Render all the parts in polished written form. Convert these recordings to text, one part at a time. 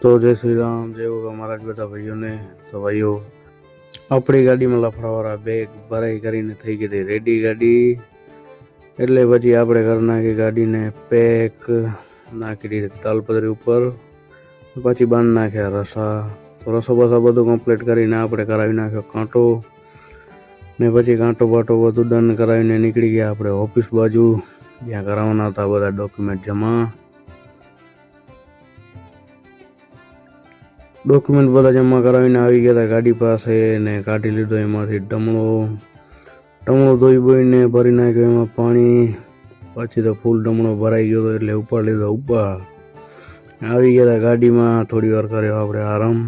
तो जय श्री राम, जय होगा महाराज बधा भाईओ ने। तो भाईओ अपनी गाड़ी में लफड़ावाळा बेग भराई करीने थई गई थी रेडी गाड़ी। એટલે પછી આપણે કરી નાખી ગાડીને પેક, નાખી દીધી તાલપત્રી ઉપર, પછી બાંધી નાખ્યા રસા. તો રસો બસો બધું કમ્પ્લીટ કરીને આપણે કરાવી નાખ્યો કાંટો ને પછી કાંટો બાટો બધું ડન કરાવીને નીકળી ગયા આપણે ઓફિસ બાજુ, જ્યાં કરાવવાના હતા બધા ડોક્યુમેન્ટ જમા. ડોક્યુમેન્ટ બધા જમા કરાવીને આવી ગયા હતા ગાડી પાસે ને કાઢી લીધો એમાંથી ટમણો ધોઈ બોઈને ભરી નાખ્યો એમાં પાણી. પછી તો ફૂલ ટમણો ભરાઈ ગયો હતો એટલે ઉપાડી લીધો ઉપર. આવી ગયા હતા ગાડીમાં, થોડી વાર કર્યો આપણે આરામ.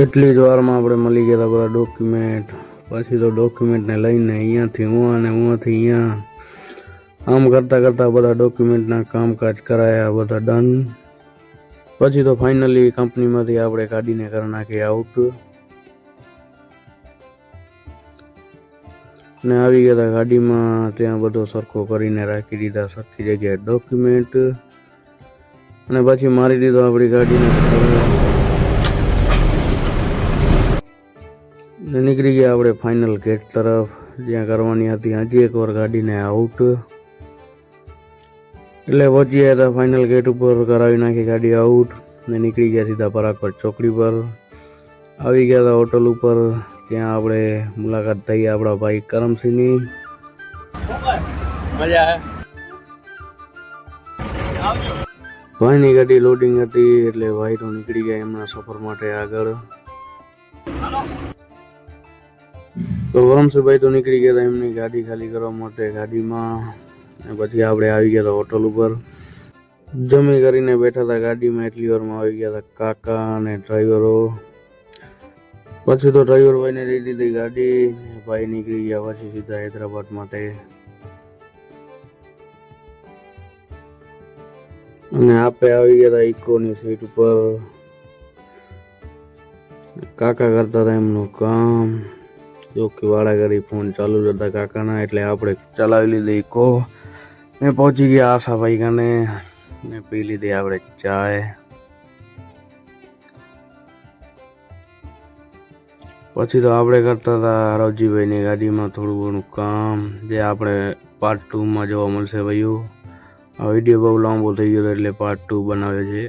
એટલી જ વારમાં આપણે મળી ગયા હતા બધા ડોક્યુમેન્ટ. પછી તો ડોક્યુમેન્ટને લઈને અહીંયાથી હું અને અહીંયાથી અહીંયા આમ કરતાં કરતાં બધા ડોક્યુમેન્ટના કામકાજ કરાયા, બધા ડન. પછી તો ફાઇનલી કંપનીમાંથી આપણે કાઢીને કરી નાખી આઉટ ને આવી ગયા હતા ગાડીમાં. ત્યાં બધો સરખો કરીને રાખી દીધા સરખી જગ્યાએ ડોક્યુમેન્ટ અને પછી મારી દીધો આપણી ગાડીને નીકળી ગયા આપણે ફાઇનલ ગેટ તરફ, જ્યાં કરવાની હતી હજી એકવાર ગાડીને આઉટ. એટલે પહોંચી ગયા હતા ફાઇનલ ગેટ ઉપર, કરાવી નાખી ગાડી આઉટ ને નીકળી ગયા સીધા પરાગપર ચોકડી પર. આવી ગયા હતા હોટલ ઉપર, ત્યાં આપણે મુલાકાત થઈ આપણા ભાઈ કરમસિંહની. ભાઈની ગાડી લોડિંગ હતી એટલે ભાઈ તો નીકળી ગયા એમના સફર માટે આગળ. તો વરમસિંહભાઈ તો નીકળી ગયા હતા એમની ગાડી ખાલી કરવા માટે ગાડીમાં. પછી આપણે આવી ગયા હતા હોટલ ઉપર, જમી કરીને બેઠા હતા ગાડીમાં. એટલી વારમાં આવી ગયા હતા કાકા અને ડ્રાઈવરો. પછી તો ડ્રાઈવર ભાઈને દઈ દીધી ગાડી, ભાઈ નીકળી ગયા પછી સીધા હૈદરાબાદ માટે. અને આપણે આવી ગયા હતા ઇકોની સીટ ઉપર. કાકા કરતા હતા એમનું કામ, જો કે વાળાઘડી ફોન ચાલુ જ હતા કાકાના, એટલે આપણે ચલાવી લીધી ઇકો ને પહોંચી ગયા આશાભાઈ કાને ને પી લીધી આપણે ચાય. પછી તો આપણે કરતા હતા રવજીભાઈની ગાડીમાં થોડું ઘણું કામ, જે આપણે પાર્ટ 2માં જોવા મળશે ભાઈઓ. આ વિડીયો બહુ લાંબો થઈ ગયો એટલે પાર્ટ 2 બનાવ્યો છે.